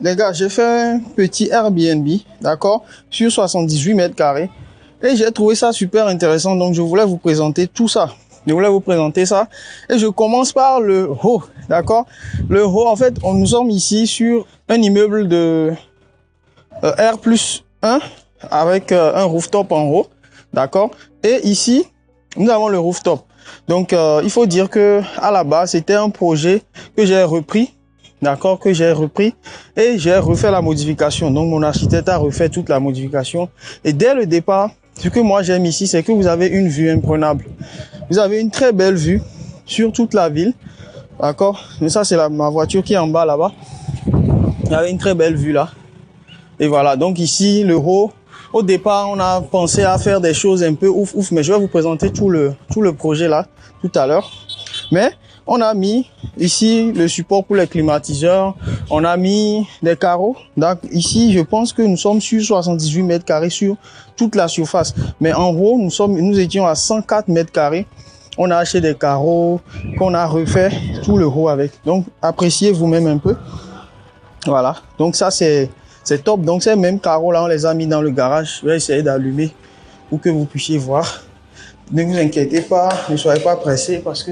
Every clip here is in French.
les gars, j'ai fait un petit Airbnb, d'accord, sur 78 mètres carrés. Et j'ai trouvé ça super intéressant, donc je voulais vous présenter tout ça. Je voulais vous présenter ça. Et je commence par le haut, d'accord. Le haut, en fait, nous sommes ici sur un immeuble de R+1 avec un rooftop en haut, d'accord. Et ici, nous avons le rooftop. Donc, il faut dire que à la base, c'était un projet que j'ai repris, d'accord, que j'ai repris et j'ai refait la modification. Donc, mon architecte a refait toute la modification. Et dès le départ, ce que moi j'aime ici, c'est que vous avez une vue imprenable. Vous avez une très belle vue sur toute la ville, d'accord. Mais ça, c'est ma voiture qui est en bas là-bas. Vous avez une très belle vue là. Et voilà, donc ici, le haut. Au départ, on a pensé à faire des choses un peu ouf, mais je vais vous présenter tout le projet là, tout à l'heure. Mais on a mis ici le support pour les climatiseurs, on a mis des carreaux. Donc ici, je pense que nous sommes sur 78 mètres carrés sur toute la surface. Mais en haut, nous étions à 104 mètres carrés. On a acheté des carreaux qu'on a refait tout le haut avec. Donc, appréciez vous-même un peu. Voilà, donc ça c'est top. Donc ces mêmes carreaux là, on les a mis dans le garage. Je vais essayer d'allumer pour que vous puissiez voir. Ne vous inquiétez pas, ne soyez pas pressés parce que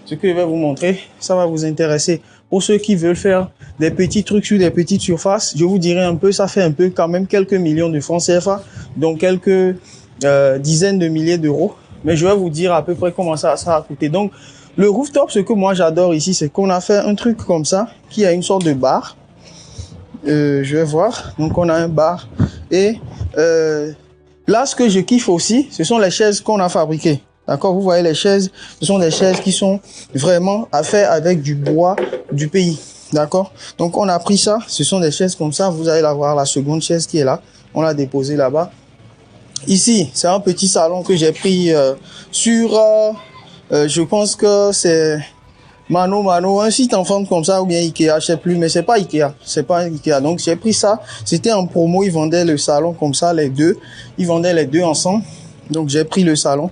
ce que je vais vous montrer, ça va vous intéresser. Pour ceux qui veulent faire des petits trucs sur des petites surfaces, je vous dirai un peu, ça fait un peu quand même quelques millions de francs CFA, donc quelques dizaines de milliers d'euros. Mais je vais vous dire à peu près comment ça a coûté. Donc le rooftop, ce que moi j'adore ici, c'est qu'on a fait un truc comme ça, qui a une sorte de bar. Je vais voir. Donc on a un bar et là ce que je kiffe aussi, ce sont les chaises qu'on a fabriquées. D'accord, vous voyez les chaises, ce sont des chaises qui sont vraiment à faire avec du bois du pays. D'accord, donc on a pris ça, ce sont des chaises comme ça. Vous allez la voir, la seconde chaise qui est là, on l'a déposée là-bas. Ici, c'est un petit salon que j'ai pris sur, je pense que c'est Mano, un site en forme comme ça, ou bien Ikea, je sais plus, mais c'est pas Ikea. Donc j'ai pris ça, c'était en promo, ils vendaient le salon comme ça, ils vendaient les deux ensemble. Donc j'ai pris le salon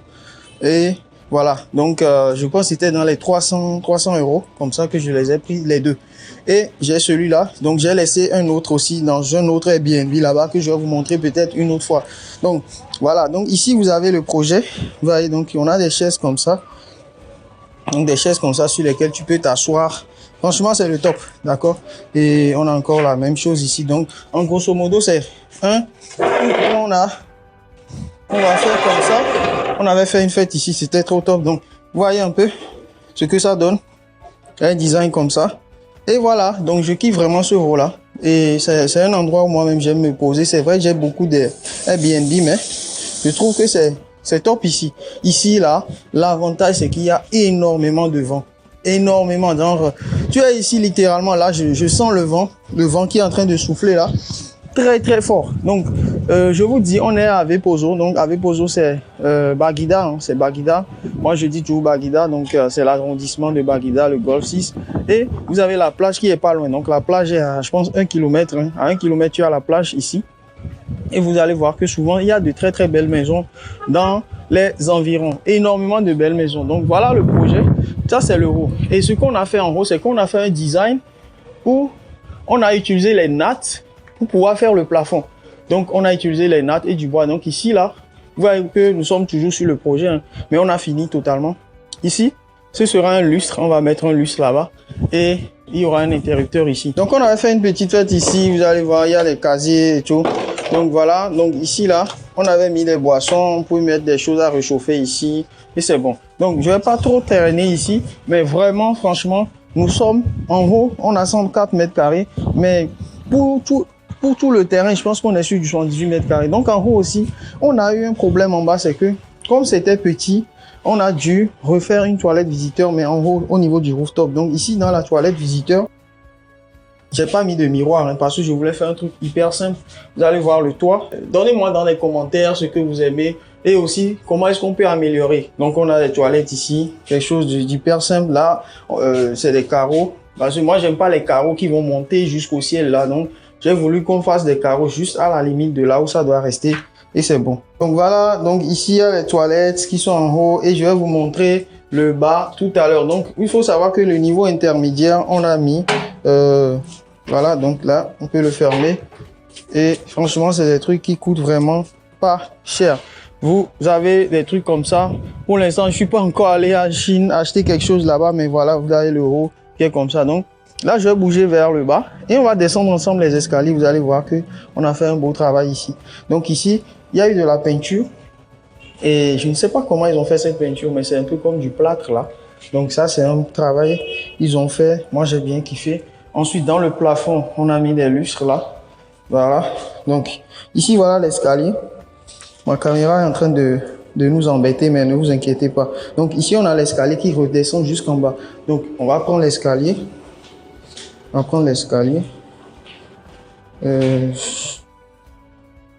et voilà. Donc je pense que c'était dans les 300 euros, comme ça que je les ai pris les deux. Et j'ai celui-là, donc j'ai laissé un autre aussi dans un autre Airbnb là-bas que je vais vous montrer peut-être une autre fois. Donc voilà, donc ici vous avez le projet, vous voyez, donc on a des chaises comme ça. Donc des chaises comme ça sur lesquelles tu peux t'asseoir. Franchement, c'est le top, d'accord. Et on a encore la même chose ici. Donc, en grosso modo, c'est on va faire comme ça. On avait fait une fête ici, c'était trop top. Donc, vous voyez un peu ce que ça donne. Un design comme ça. Et voilà, donc je kiffe vraiment ce rôle-là. Et c'est un endroit où moi-même j'aime me poser. C'est vrai, j'ai beaucoup de Airbnb, mais je trouve que c'est top ici. Ici, là, l'avantage, c'est qu'il y a énormément de vent. Énormément. Genre, tu es ici, littéralement, là, je sens le vent qui est en train de souffler, là. Très, très fort. Donc, je vous dis, on est à Avepozo. Donc, Avepozo, c'est Baguida, hein, c'est Baguida. Moi, je dis toujours Baguida. Donc, c'est l'arrondissement de Baguida, le Golfe 6. Et vous avez la plage qui est pas loin. Donc, la plage est à, je pense, 1 km. Hein. À 1 km, tu as la plage ici. Et vous allez voir que souvent, il y a de très très belles maisons dans les environs. Énormément de belles maisons. Donc voilà le projet. Ça, c'est le haut. Et ce qu'on a fait en haut, c'est qu'on a fait un design où on a utilisé les nattes pour pouvoir faire le plafond. Donc on a utilisé les nattes et du bois. Donc ici, là, vous voyez que nous sommes toujours sur le projet, hein, mais on a fini totalement. Ici, ce sera un lustre. On va mettre un lustre là-bas. Et il y aura un interrupteur ici. Donc on avait fait une petite fête ici. Vous allez voir, il y a les casiers et tout. Donc voilà, donc ici là, on avait mis des boissons, on pouvait mettre des choses à réchauffer ici et c'est bon. Donc je vais pas trop traîner ici, mais vraiment franchement, nous sommes en haut, on a 104 mètres carrés, mais pour tout le terrain, je pense qu'on est sur du 78 mètres carrés. Donc en haut aussi, on a eu un problème en bas, c'est que comme c'était petit, on a dû refaire une toilette visiteur, mais en haut, au niveau du rooftop. Donc ici, dans la toilette visiteur, j'ai pas mis de miroir, hein, parce que je voulais faire un truc hyper simple. Vous allez voir le toit. Donnez-moi dans les commentaires ce que vous aimez et aussi comment est-ce qu'on peut améliorer. Donc on a des toilettes ici, quelque chose d'hyper simple. Là, c'est des carreaux. Parce que moi, j'aime pas les carreaux qui vont monter jusqu'au ciel là. Donc j'ai voulu qu'on fasse des carreaux juste à la limite de là où ça doit rester. Et c'est bon. Donc voilà, donc ici il y a les toilettes qui sont en haut et je vais vous montrer le bas tout à l'heure. Donc il faut savoir que le niveau intermédiaire, on a mis Voilà, donc là, on peut le fermer. Et franchement, c'est des trucs qui coûtent vraiment pas cher. Vous avez des trucs comme ça. Pour l'instant, je suis pas encore allé à Chine acheter quelque chose là-bas, mais voilà, vous avez l'euro qui est comme ça. Donc là, je vais bouger vers le bas et on va descendre ensemble les escaliers. Vous allez voir que on a fait un beau travail ici. Donc ici, il y a eu de la peinture et je ne sais pas comment ils ont fait cette peinture, mais c'est un peu comme du plâtre là. Donc ça, c'est un travail qu'ils ont fait. Moi, j'ai bien kiffé. Ensuite, dans le plafond, on a mis des lustres là. Voilà. Donc ici, voilà l'escalier. Ma caméra est en train de nous embêter, mais ne vous inquiétez pas. Donc ici, on a l'escalier qui redescend jusqu'en bas. Donc on va prendre l'escalier. On va prendre l'escalier.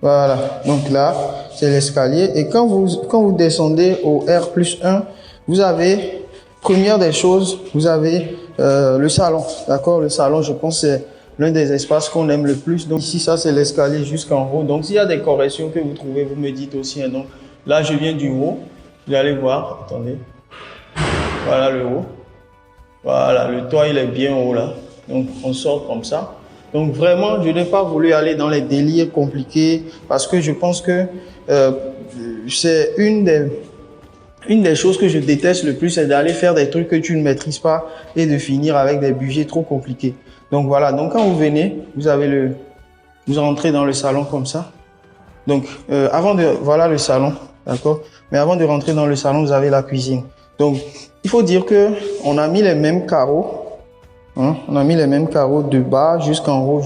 Voilà. Donc là, c'est l'escalier. Et quand vous descendez au R+1, vous avez, première des choses, vous avez le salon. D'accord? Le salon, je pense, c'est l'un des espaces qu'on aime le plus. Donc ici, ça, c'est l'escalier jusqu'en haut. Donc s'il y a des corrections que vous trouvez, vous me dites aussi. Hein. Donc là, je viens du haut. Vous allez voir. Attendez. Voilà le haut. Voilà, le toit, il est bien haut là. Donc on sort comme ça. Donc vraiment, je n'ai pas voulu aller dans les délires compliqués parce que je pense que c'est une des choses que je déteste le plus, c'est d'aller faire des trucs que tu ne maîtrises pas et de finir avec des budgets trop compliqués. Donc voilà, donc quand vous venez, vous rentrez dans le salon comme ça. Donc voilà le salon, d'accord? Mais avant de rentrer dans le salon, vous avez la cuisine. Donc il faut dire que on a mis les mêmes carreaux, hein? On a mis les mêmes carreaux de bas jusqu'en haut,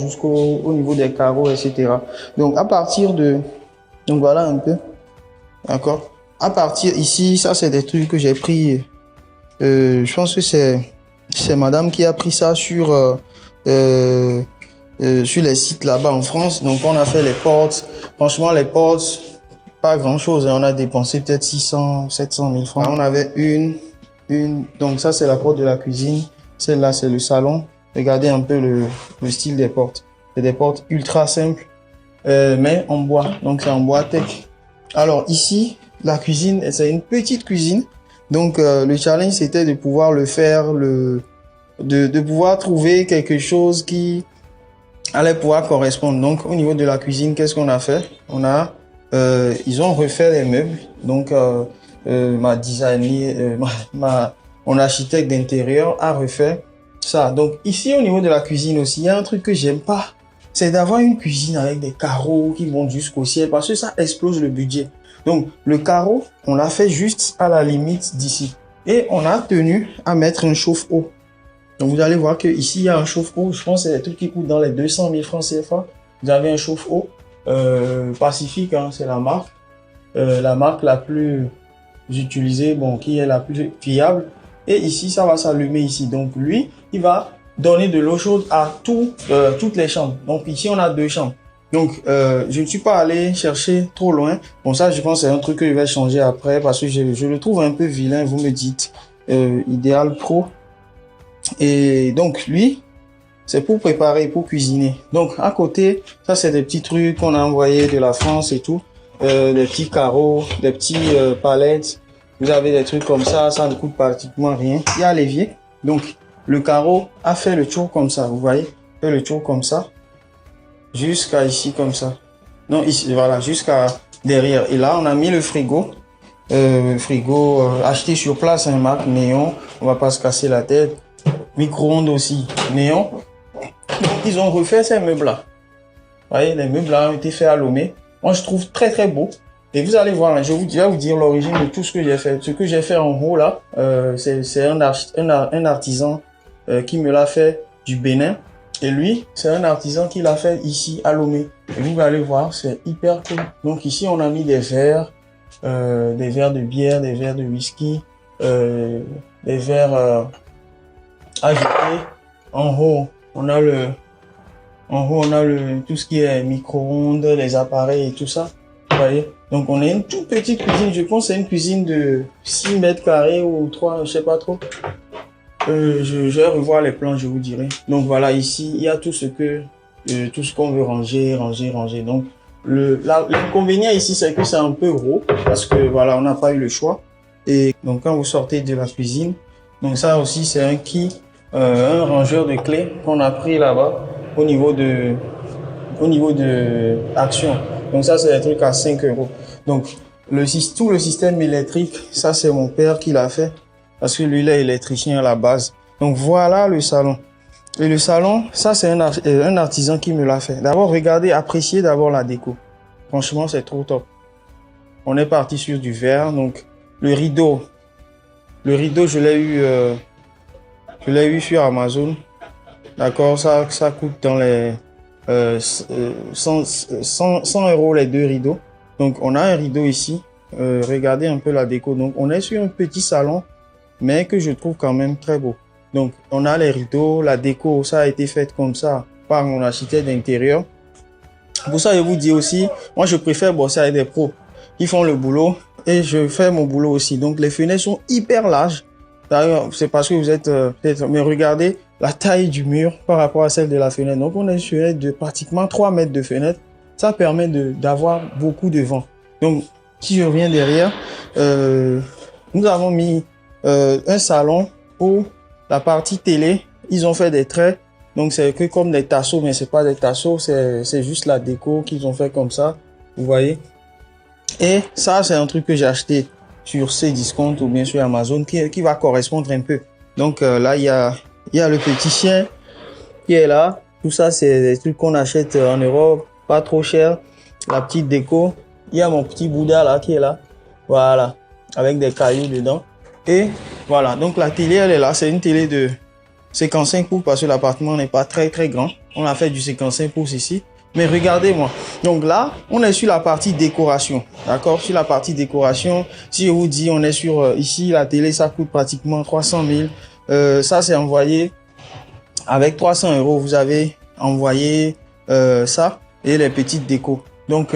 au niveau des carreaux, etc. Donc à partir de, donc voilà un peu, d'accord? À partir ici, ça c'est des trucs que j'ai pris. Je pense que c'est madame qui a pris ça sur les sites là-bas en France. Donc on a fait les portes. Franchement, les portes, pas grand chose. On a dépensé peut-être 600, 700 000 francs. On avait une. Donc ça c'est la porte de la cuisine. Celle-là c'est le salon. Regardez un peu le style des portes. C'est des portes ultra simples, mais en bois. Donc c'est en bois tech. Alors ici, la cuisine, c'est une petite cuisine. Donc le challenge c'était de pouvoir le faire, de pouvoir trouver quelque chose qui allait pouvoir correspondre. Donc au niveau de la cuisine, qu'est-ce qu'on a fait? Ils ont refait les meubles. Donc mon architecte d'intérieur a refait ça. Donc ici au niveau de la cuisine aussi, il y a un truc que j'aime pas, c'est d'avoir une cuisine avec des carreaux qui vont jusqu'au ciel parce que ça explose le budget. Donc le carreau, on l'a fait juste à la limite d'ici et on a tenu à mettre un chauffe-eau. Donc vous allez voir que ici il y a un chauffe-eau. Je pense que c'est des trucs qui coûtent dans les 200 000 francs CFA. Vous avez un chauffe-eau Pacifique, hein, c'est la marque la plus utilisée, bon, qui est la plus fiable. Et ici ça va s'allumer ici. Donc lui, il va donner de l'eau chaude à toutes les chambres. Donc ici on a 2 chambres. Donc je ne suis pas allé chercher trop loin. Bon ça je pense que c'est un truc que je vais changer après parce que je le trouve un peu vilain. Vous me dites Ideal Pro. Et donc lui, c'est pour préparer, pour cuisiner. Donc à côté, ça c'est des petits trucs qu'on a envoyés de la France et tout. Des petits carreaux, des petits palettes. Vous avez des trucs comme ça ne coûte pratiquement rien. Il y a l'évier. Donc le carreau a fait le tour comme ça, vous voyez, fait le tour comme ça, jusqu'à ici comme ça. Non, ici, voilà, jusqu'à derrière. Et là, on a mis le frigo. Acheté sur place, un marque Néon. On va pas se casser la tête. Micro-ondes aussi, Néon. Donc, ils ont refait ces meubles-là. Vous voyez, les meubles-là ont été faits à Lomé. Moi, je trouve très, très beau. Et vous allez voir, là, je vais vous dire l'origine de tout ce que j'ai fait. Ce que j'ai fait en haut, là, c'est un artisan qui me l'a fait du Bénin. Et lui, c'est un artisan qui l'a fait ici à Lomé. Et vous allez voir, c'est hyper cool. Donc ici, on a mis des verres de bière, des verres de whisky, des verres agités. En haut, on a tout ce qui est micro-ondes, les appareils et tout ça. Vous voyez? Donc on a une toute petite cuisine. Je pense que c'est une cuisine de 6 mètres carrés ou 3, je sais pas trop. Je vais revoir les plans, je vous dirai. Donc voilà, ici, il y a tout ce qu'on veut ranger. Donc, l'inconvénient ici, c'est que c'est un peu gros, parce que voilà, on n'a pas eu le choix. Et donc, quand vous sortez de la cuisine, donc ça aussi, c'est un rangeur de clés qu'on a pris là-bas. au niveau de, Action. Donc ça, c'est des trucs à 5 euros. Donc, tout le système électrique, ça, c'est mon père qui l'a fait. Parce que lui, il est électricien à la base. Donc, voilà le salon. Et le salon, ça, c'est un artisan qui me l'a fait. D'abord, regardez, appréciez d'abord la déco. Franchement, c'est trop top. On est parti sur du verre. Donc, le rideau, je l'ai eu sur Amazon. D'accord, ça coûte dans les 100 euros les deux rideaux. Donc, on a un rideau ici. Regardez un peu la déco. Donc, on est sur un petit salon, mais que je trouve quand même très beau. Donc, on a les rideaux, la déco, ça a été fait comme ça par mon architecte d'intérieur. Pour ça, je vous dis aussi, moi, je préfère bosser avec des pros qui font le boulot et je fais mon boulot aussi. Donc, les fenêtres sont hyper larges. D'ailleurs, c'est parce que vous êtes peut-être... Mais regardez la taille du mur par rapport à celle de la fenêtre. Donc, on est sur une fenêtre de pratiquement 3 mètres de fenêtre. Ça permet d'avoir beaucoup de vent. Donc, si je reviens derrière, nous avons mis un salon où la partie télé, ils ont fait des traits. Donc, c'est que comme des tasseaux, mais c'est pas des tasseaux, c'est juste la déco qu'ils ont fait comme ça. Vous voyez? Et ça, c'est un truc que j'ai acheté sur Cdiscount ou bien sur Amazon qui va correspondre un peu. Donc, là, il y a le petit chien qui est là. Tout ça, c'est des trucs qu'on achète en Europe, pas trop cher. La petite déco. Il y a mon petit Bouddha là qui est là. Voilà. Avec des cailloux dedans. Et voilà, donc la télé, elle est là. C'est une télé de 55 pouces parce que l'appartement n'est pas très grand. On a fait du 55 pouces ici. Mais regardez-moi. Donc là, on est sur la partie décoration. D'accord? Sur la partie décoration, si je vous dis, on est sur ici, la télé, ça coûte pratiquement 300 000. Ça, c'est envoyé avec 300 euros. Vous avez envoyé ça et les petites décos. Donc,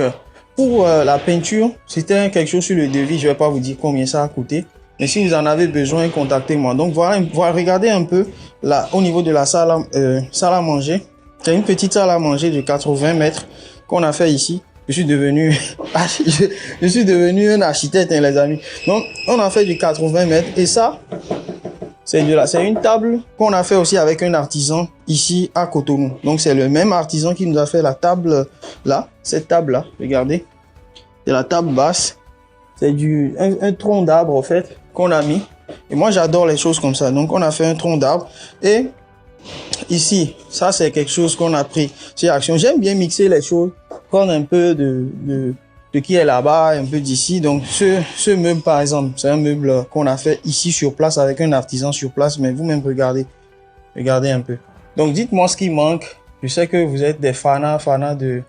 pour la peinture, c'était quelque chose sur le devis. Je vais pas vous dire combien ça a coûté. Mais si vous en avez besoin, contactez-moi. Donc, voilà, regardez un peu là, au niveau de la salle à manger. C'est une petite salle à manger de 80 mètres qu'on a fait ici. Je suis devenu, je suis devenu un architecte, hein, les amis. Donc, on a fait du 80 mètres et ça, c'est une table qu'on a fait aussi avec un artisan ici à Cotonou. Donc, c'est le même artisan qui nous a fait la table là, cette table là. Regardez, c'est la table basse. C'est un tronc d'arbre en fait qu'on a mis. Et moi, j'adore les choses comme ça. Donc, on a fait un tronc d'arbre et ici, ça c'est quelque chose qu'on a pris chez Action. J'aime bien mixer les choses, prendre un peu de qui est là-bas, un peu d'ici. Donc ce meuble par exemple, c'est un meuble qu'on a fait ici sur place avec un artisan sur place. Mais vous-même regardez un peu. Donc dites-moi ce qui manque. Je sais que vous êtes des fanats de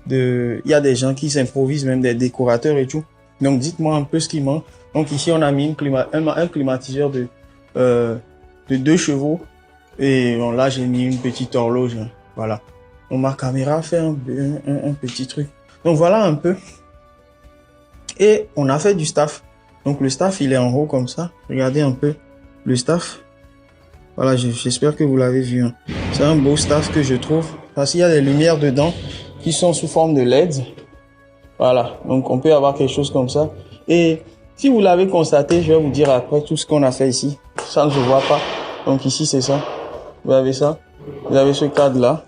il y a des gens qui s'improvisent, même des décorateurs et tout. Donc dites-moi un peu ce qui manque. Donc ici on a mis un climatiseur de 2 chevaux. Et bon, là, j'ai mis une petite horloge. Hein. Voilà. Donc, ma caméra fait un petit truc. Donc, voilà un peu. Et on a fait du staff. Donc, le staff, il est en haut comme ça. Regardez un peu le staff. Voilà, j'espère que vous l'avez vu. Hein. C'est un beau staff que je trouve. Parce qu'il y a des lumières dedans qui sont sous forme de LED. Voilà. Donc, on peut avoir quelque chose comme ça. Et si vous l'avez constaté, je vais vous dire après tout ce qu'on a fait ici. Ça ne se voit pas. Donc, ici, c'est ça. Vous avez ça, vous avez ce cadre là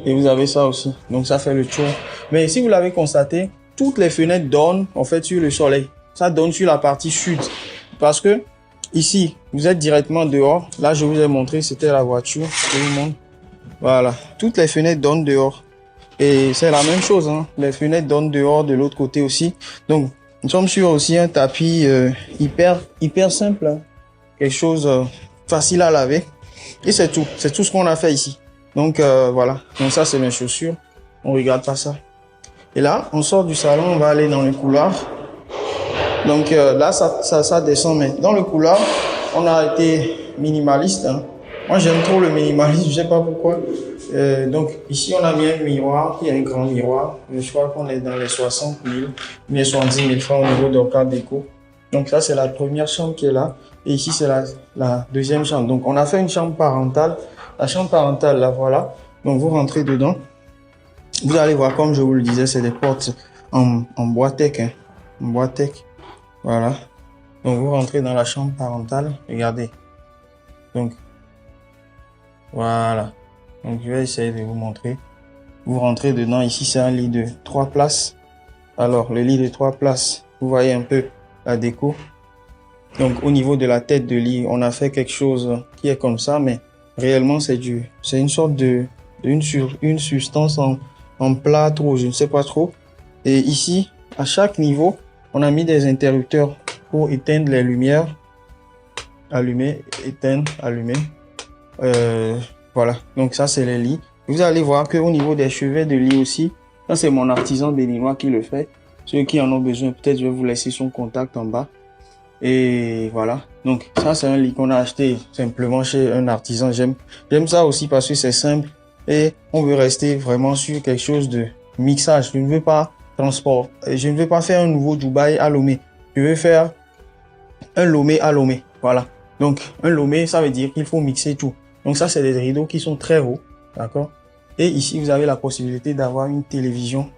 et vous avez ça aussi. Donc ça fait le tour. Mais si vous l'avez constaté, toutes les fenêtres donnent en fait sur le soleil. Ça donne sur la partie sud parce que ici vous êtes directement dehors. Là je vous ai montré, c'était la voiture. Je vous montre. Voilà, toutes les fenêtres donnent dehors et c'est la même chose. Hein. Les fenêtres donnent dehors de l'autre côté aussi. Donc nous sommes sur aussi un tapis hyper simple. Hein. Quelque chose facile à laver. Et c'est tout ce qu'on a fait ici. Donc voilà, donc ça c'est mes chaussures, on regarde pas ça. Et là, on sort du salon, on va aller dans le couloir. Donc là, ça descend, mais dans le couloir, on a été minimaliste. Hein. Moi j'aime trop le minimalisme, je sais pas pourquoi. Donc ici on a mis un miroir, il y a un grand miroir. Je crois qu'on est dans les 60 000, mais 70 000 francs au niveau d'Orca Déco. Donc ça c'est la première chambre qui est là. Et ici, c'est la deuxième chambre. Donc, on a fait une chambre parentale. La chambre parentale, là, voilà. Donc, vous rentrez dedans. Vous allez voir, comme je vous le disais, c'est des portes en bois tech. Hein, en bois tech. Voilà. Donc, vous rentrez dans la chambre parentale. Regardez. Donc, voilà. Donc, je vais essayer de vous montrer. Vous rentrez dedans. Ici, c'est un lit de 3 places. Alors, le lit de 3 places, vous voyez un peu la déco. Donc, au niveau de la tête de lit, on a fait quelque chose qui est comme ça, mais réellement, c'est une sorte une substance en plâtre ou je ne sais pas trop. Et ici, à chaque niveau, on a mis des interrupteurs pour éteindre les lumières. Allumer, éteindre, allumer. Voilà. Donc, ça, c'est les lits. Vous allez voir qu'au niveau des chevets de lit aussi, ça, c'est mon artisan béninois qui le fait. Ceux qui en ont besoin, peut-être, je vais vous laisser son contact en bas. Et voilà. Donc, ça, c'est un lit qu'on a acheté simplement chez un artisan. J'aime ça aussi parce que c'est simple et on veut rester vraiment sur quelque chose de mixage. Je ne veux pas je ne veux pas faire un nouveau Dubaï à Lomé. Je veux faire un Lomé à Lomé. Voilà. Donc, un Lomé, ça veut dire qu'il faut mixer tout. Donc, ça, c'est des rideaux qui sont très hauts. D'accord? Et ici, vous avez la possibilité d'avoir une télévision.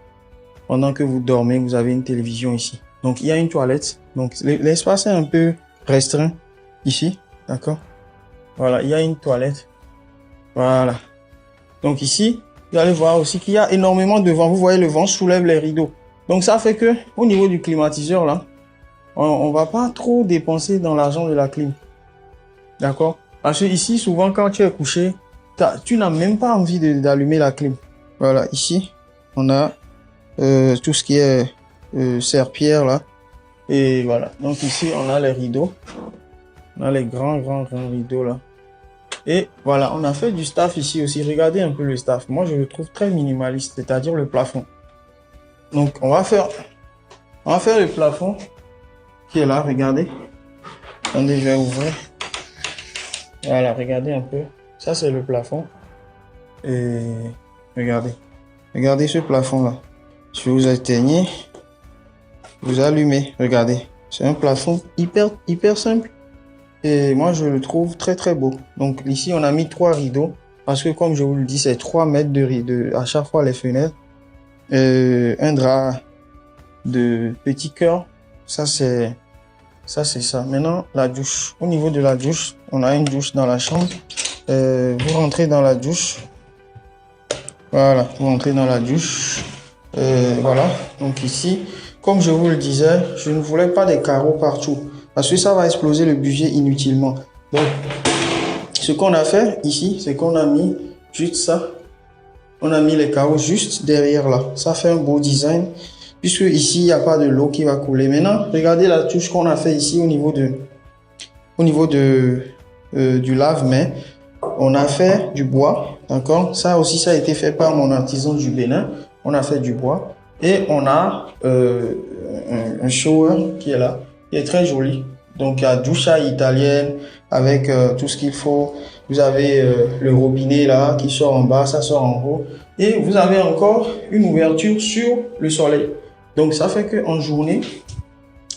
Pendant que vous dormez, vous avez une télévision ici. Donc, il y a une toilette. Donc, l'espace est un peu restreint ici. D'accord? Voilà, il y a une toilette. Voilà. Donc, ici, vous allez voir aussi qu'il y a énormément de vent. Vous voyez, le vent soulève les rideaux. Donc, ça fait que, au niveau du climatiseur, là, on va pas trop dépenser dans l'argent de la clim. D'accord? Parce que ici, souvent, quand tu es couché, tu n'as même pas envie d'allumer la clim. Voilà, ici, on a tout ce qui est serpillère là. Et voilà. Donc ici, on a les rideaux. On a les grands rideaux là. Et voilà, on a fait du staff ici aussi. Regardez un peu le staff. Moi, je le trouve très minimaliste, c'est-à-dire le plafond. Donc, on va faire le plafond qui est là. Regardez. Attendez, je vais ouvrir. Voilà, regardez un peu. Ça, c'est le plafond. Et regardez. Regardez ce plafond là. Si vous éteignez, vous allumez. Regardez. C'est un plafond hyper simple. Et moi, je le trouve très beau. Donc ici, on a mis 3 rideaux. Parce que comme je vous le dis, c'est 3 mètres de rideaux à chaque fois les fenêtres. Un drap de petit cœur. Ça, c'est ça. Maintenant, la douche. Au niveau de la douche, on a une douche dans la chambre. Vous rentrez dans la douche. Voilà, vous rentrez dans la douche. Voilà, donc ici, comme je vous le disais, je ne voulais pas des carreaux partout. Parce que ça va exploser le budget inutilement. Donc, ce qu'on a fait ici, c'est qu'on a mis juste ça. On a mis les carreaux juste derrière là. Ça fait un beau design. Puisque ici, il n'y a pas de l'eau qui va couler. Maintenant, regardez la touche qu'on a fait ici au niveau du lave-main. On a fait du bois, d'accord? Ça aussi, ça a été fait par mon artisan du Bénin. On a fait du bois. Et on a un shower qui est là, qui est très joli. Donc, il y a douche à italienne avec tout ce qu'il faut. Vous avez le robinet là qui sort en bas, ça sort en haut. Et vous avez encore une ouverture sur le soleil. Donc, ça fait qu'en journée,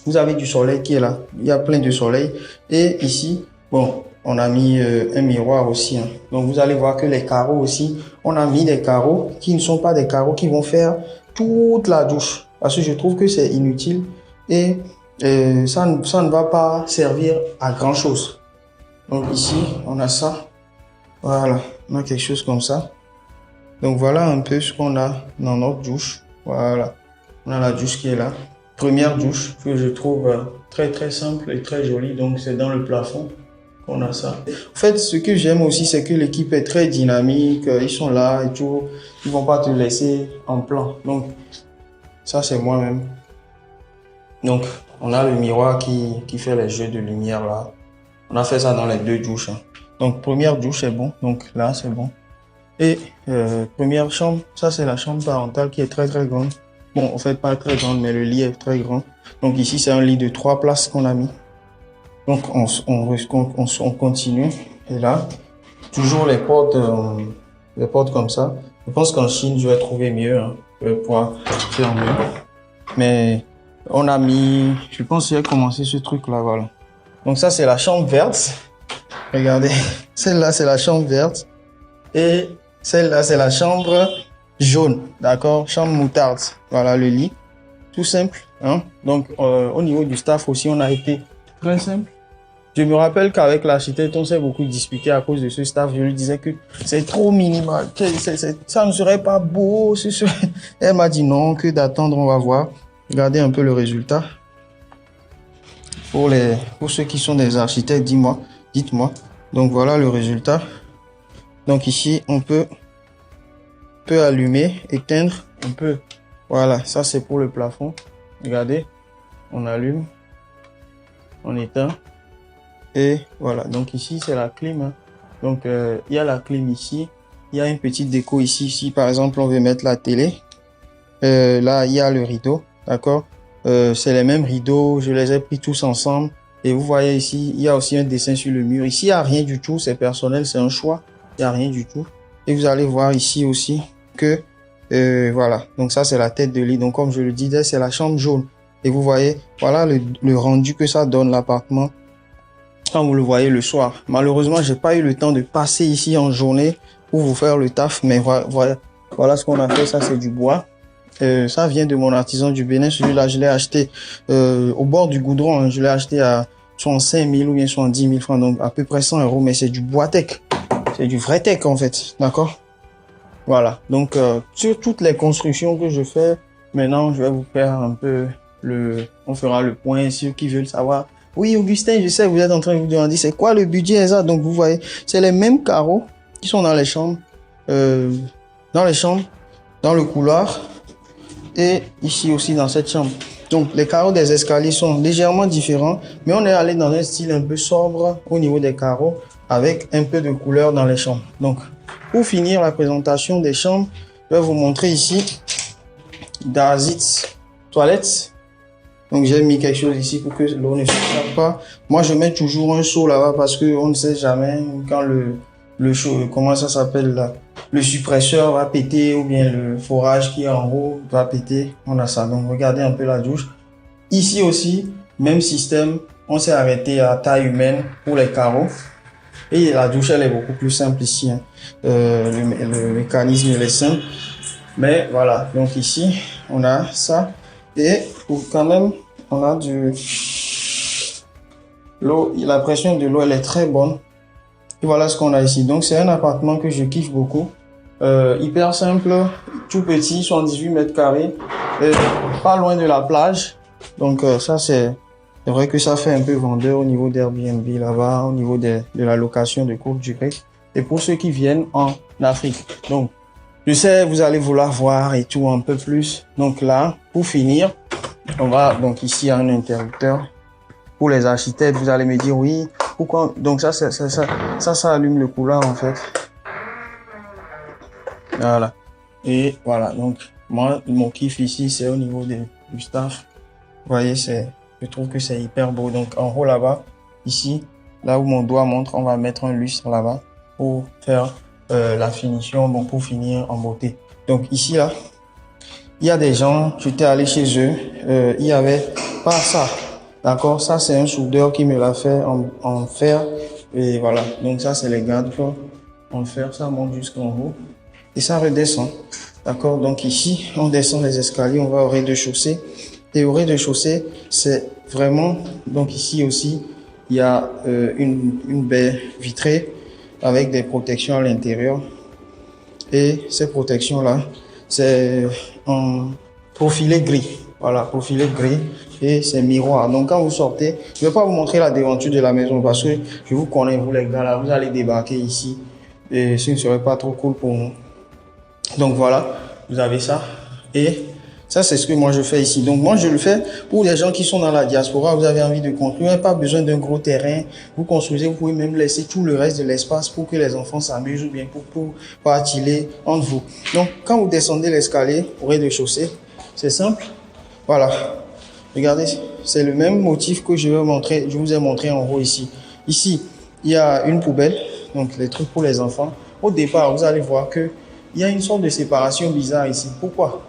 vous avez du soleil qui est là. Il y a plein de soleil. Et ici, bon, on a mis un miroir aussi. Hein. Donc, vous allez voir que les carreaux aussi, on a mis des carreaux qui ne sont pas des carreaux qui vont faire toute la douche. Parce que je trouve que c'est inutile et ça ne va pas servir à grand chose. Donc, ici, on a ça. Voilà, on a quelque chose comme ça. Donc, voilà un peu ce qu'on a dans notre douche. Voilà, on a la douche qui est là. Première douche que je trouve très simple et très jolie. Donc, c'est dans le plafond qu'on a ça. En fait, ce que j'aime aussi, c'est que l'équipe est très dynamique. Ils sont là et tout. Ils vont pas te laisser en plan. Donc, ça, c'est moi-même. Donc, on a le miroir qui fait les jeux de lumière là. On a fait ça dans les 2 douches. Hein. Donc, première douche, c'est bon. Donc, là, c'est bon. Et première chambre, ça, c'est la chambre parentale qui est très grande. Bon, en fait, pas très grande, mais le lit est très grand. Donc, ici, c'est un lit de 3 places qu'on a mis. Donc, on continue. Et là, toujours les portes comme ça. Je pense qu'en Chine, je vais trouver mieux. Hein. Je vais pouvoir faire mieux. Mais on a mis... Je pense que j'ai commencé ce truc-là, voilà. Donc, ça, c'est la chambre verte. Regardez. Celle-là, c'est la chambre verte. Et celle-là, c'est la chambre jaune. D'accord? Chambre moutarde. Voilà, le lit. Tout simple. Hein? Donc, au niveau du staff aussi, on a été très simple. Je me rappelle qu'avec l'architecte, on s'est beaucoup disputé à cause de ce staff. Je lui disais que c'est trop minimal, que ça ne serait pas beau. Elle m'a dit non, que d'attendre, on va voir. Regardez un peu le résultat. Pour ceux qui sont des architectes, dites-moi. Donc voilà le résultat. Donc ici, on peut allumer, éteindre, on peut. Voilà, ça c'est pour le plafond. Regardez, on allume, on éteint. Et voilà, donc ici c'est la clim. Hein. Donc il y a la clim ici, il y a une petite déco ici. Si par exemple on veut mettre la télé, là il y a le rideau, d'accord. C'est les mêmes rideaux, je les ai pris tous ensemble. Et vous voyez ici, il y a aussi un dessin sur le mur. Ici il n'y a rien du tout, c'est personnel, c'est un choix. Il n'y a rien du tout. Et vous allez voir ici aussi que voilà, donc ça c'est la tête de lit. Donc comme je le disais, c'est la chambre jaune. Et vous voyez, voilà le rendu que ça donne l'appartement. Quand vous le voyez le soir. Malheureusement, j'ai pas eu le temps de passer ici en journée pour vous faire le taf, mais voilà ce qu'on a fait. Ça, c'est du bois. Ça vient de mon artisan du Bénin. Celui-là, je l'ai acheté au bord du goudron. Hein. Je l'ai acheté à 65 000 ou bien 70 000 francs, donc à peu près 100 €. Mais c'est du bois tech. C'est du vrai tech en fait, d'accord? Voilà. Donc sur toutes les constructions que je fais, maintenant, je vais vous faire un peu on fera le point. Ceux qui veulent savoir. Oui, Augustin, je sais, vous êtes en train de vous demander c'est quoi le budget exact. Donc, vous voyez, c'est les mêmes carreaux qui sont dans les chambres, dans le couloir et ici aussi dans cette chambre. Donc, les carreaux des escaliers sont légèrement différents, mais on est allé dans un style un peu sobre au niveau des carreaux avec un peu de couleur dans les chambres. Donc, pour finir la présentation des chambres, je vais vous montrer ici Darzit's toilettes. Donc, j'ai mis quelque chose ici pour que l'eau ne se tape pas. Moi, je mets toujours un seau là-bas parce que on ne sait jamais quand comment ça s'appelle là, le suppresseur va péter ou bien le forage qui est en haut va péter. On a ça. Donc, regardez un peu la douche. Ici aussi, même système. On s'est arrêté à taille humaine pour les carreaux. Et la douche, elle est beaucoup plus simple ici. Hein. Le mécanisme, il est simple. Mais voilà. Donc, ici, on a ça. Et pour quand même, on a l'eau, la pression de l'eau, elle est très bonne. Et voilà ce qu'on a ici. Donc, c'est un appartement que je kiffe beaucoup. Hyper simple, tout petit, 78 mètres carrés, pas loin de la plage. Donc, ça, c'est vrai que ça fait un peu vendeur au niveau d'Airbnb là-bas, au niveau de la location de courte durée. Et pour ceux qui viennent en Afrique. Donc, je sais, vous allez vouloir voir et tout un peu plus. Donc là, pour finir, on va donc ici un interrupteur. Pour les architectes, vous allez me dire oui, pourquoi? Donc ça allume le couloir en fait. Voilà. Et voilà. Donc moi, mon kiff ici, c'est au niveau du staff. Vous voyez, je trouve que c'est hyper beau. Donc en haut là-bas, ici, là où mon doigt montre, on va mettre un lustre là-bas pour faire la finition, donc pour finir en beauté. Donc ici là, il y a des gens, j'étais allé chez eux, il y avait pas ça, d'accord, ça c'est un soudeur qui me l'a fait en fer et voilà. Donc ça c'est les gardes en fer, ça monte jusqu'en haut et ça redescend, d'accord. Donc ici on descend les escaliers, on va au rez-de-chaussée et au rez-de-chaussée c'est vraiment, donc ici aussi il y a une baie vitrée avec des protections à l'intérieur. Et ces protections-là, c'est en profilé gris. Voilà, profilé gris et c'est miroir. Donc, quand vous sortez, je ne vais pas vous montrer la devanture de la maison parce que je vous connais, vous les gars, là, vous allez débarquer ici et ce ne serait pas trop cool pour nous. Donc, voilà, vous avez ça. Et ça, c'est ce que moi je fais ici. Donc, moi, je le fais pour les gens qui sont dans la diaspora. Vous avez envie de construire, pas besoin d'un gros terrain. Vous construisez, vous pouvez même laisser tout le reste de l'espace pour que les enfants s'amusent ou bien pour partir entre vous. Donc, quand vous descendez l'escalier au rez-de-chaussée, c'est simple. Voilà. Regardez, c'est le même motif que je vous ai montré en haut ici. Ici, il y a une poubelle, donc les trucs pour les enfants. Au départ, vous allez voir que il y a une sorte de séparation bizarre ici. Pourquoi?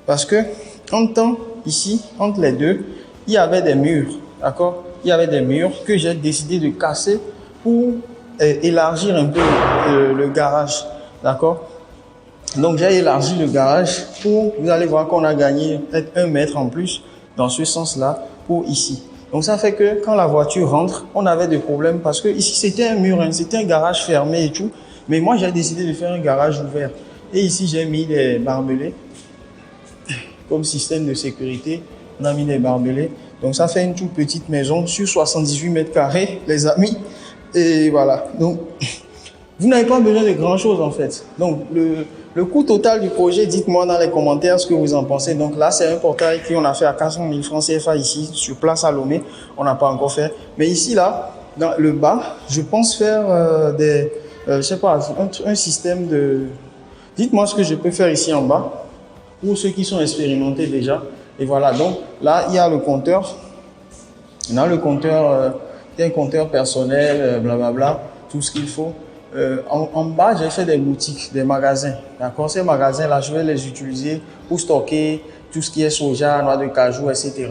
Parce que, en temps, ici, entre les deux, il y avait des murs, d'accord? Il y avait des murs que j'ai décidé de casser pour élargir un peu le garage, d'accord? Donc, j'ai élargi le garage pour, vous allez voir qu'on a gagné peut-être 1 mètre en plus dans ce sens-là pour ici. Donc ça fait que quand la voiture rentre, on avait des problèmes parce que ici c'était un mur, hein, c'était un garage fermé et tout. Mais moi j'ai décidé de faire un garage ouvert. Et ici j'ai mis des barbelés comme système de sécurité. On a mis des barbelés. Donc ça fait une toute petite maison sur 78 mètres carrés, les amis. Et voilà. Donc vous n'avez pas besoin de grand chose en fait. Donc le coût total du projet, dites-moi dans les commentaires ce que vous en pensez. Donc là c'est un portail qu'on a fait à 400 000 francs CFA ici sur place à Lomé. On n'a pas encore fait. Mais ici là, dans le bas, je pense faire je sais pas, un système de... Dites-moi ce que je peux faire ici en bas pour ceux qui sont expérimentés déjà. Et voilà, donc là, il y a le compteur. Dans le compteur, il y a un compteur personnel, blablabla, tout ce qu'il faut. En bas, j'ai fait des boutiques, des magasins. D'accord, ces magasins-là, je vais les utiliser pour stocker tout ce qui est soja, noix de cajou, etc.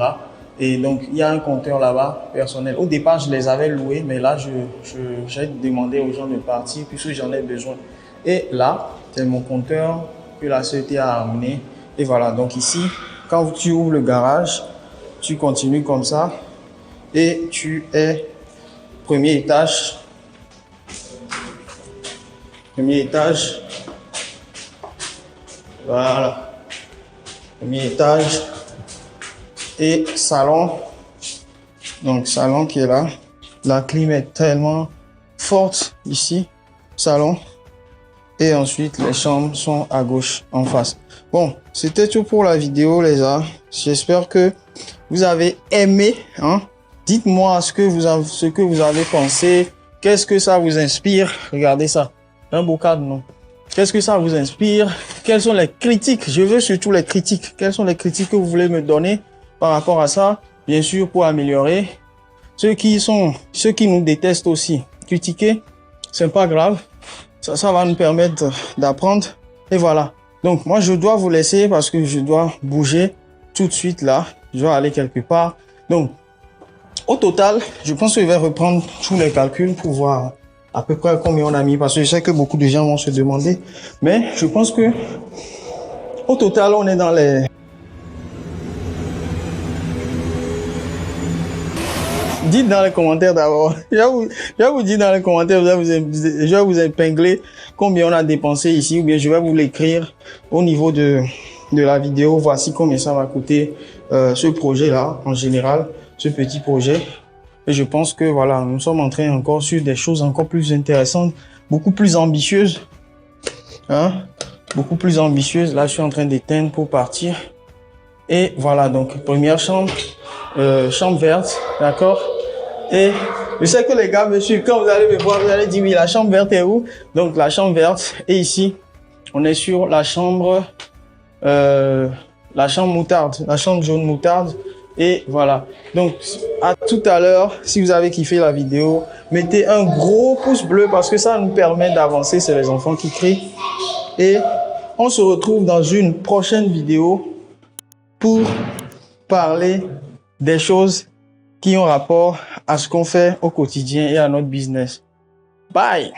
Et donc, il y a un compteur là-bas personnel. Au départ, je les avais loués, mais là, j'ai demandé aux gens de partir puisque j'en ai besoin. Et là, c'est mon compteur que la société a amené. Et voilà, donc ici, quand tu ouvres le garage, tu continues comme ça et tu es premier étage. Premier étage. Voilà. Premier étage. Et salon. Donc, salon qui est là. La clim est tellement forte ici. Salon. Et ensuite, les chambres sont à gauche, en face. Bon, c'était tout pour la vidéo, les gars. J'espère que vous avez aimé. Hein? Dites-moi ce que vous avez pensé. Qu'est-ce que ça vous inspire? Regardez ça. Un beau cadre, non? Qu'est-ce que ça vous inspire? Quelles sont les critiques? Je veux surtout les critiques. Quelles sont les critiques que vous voulez me donner par rapport à ça? Bien sûr, pour améliorer. Ceux qui nous détestent aussi, critiquer, c'est pas grave. Ça va nous permettre d'apprendre. Et voilà. Donc, moi, je dois vous laisser parce que je dois bouger tout de suite là. Je dois aller quelque part. Donc, au total, je pense que je vais reprendre tous les calculs pour voir à peu près combien on a mis. Parce que je sais que beaucoup de gens vont se demander. Mais je pense que au total, on est dans les... Dites dans les commentaires d'abord. Je vais vous dire dans les commentaires, je vais vous épingler combien on a dépensé ici, ou bien je vais vous l'écrire au niveau de la vidéo. Voici combien ça va coûter ce projet-là, en général, ce petit projet. Et je pense que voilà, nous sommes en train encore sur des choses encore plus intéressantes, beaucoup plus ambitieuses. Hein? Beaucoup plus ambitieuses. Là, je suis en train d'éteindre pour partir. Et voilà, donc première chambre, chambre verte, d'accord? Et je sais que les gars me suivent. Quand vous allez me voir, vous allez dire oui, la chambre verte est où? Donc la chambre verte. Et ici, on est sur la chambre moutarde, la chambre jaune moutarde. Et voilà. Donc à tout à l'heure. Si vous avez kiffé la vidéo, mettez un gros pouce bleu parce que ça nous permet d'avancer. C'est les enfants qui crient. Et on se retrouve dans une prochaine vidéo pour parler des choses qui ont rapport à ce qu'on fait au quotidien et à notre business. Bye!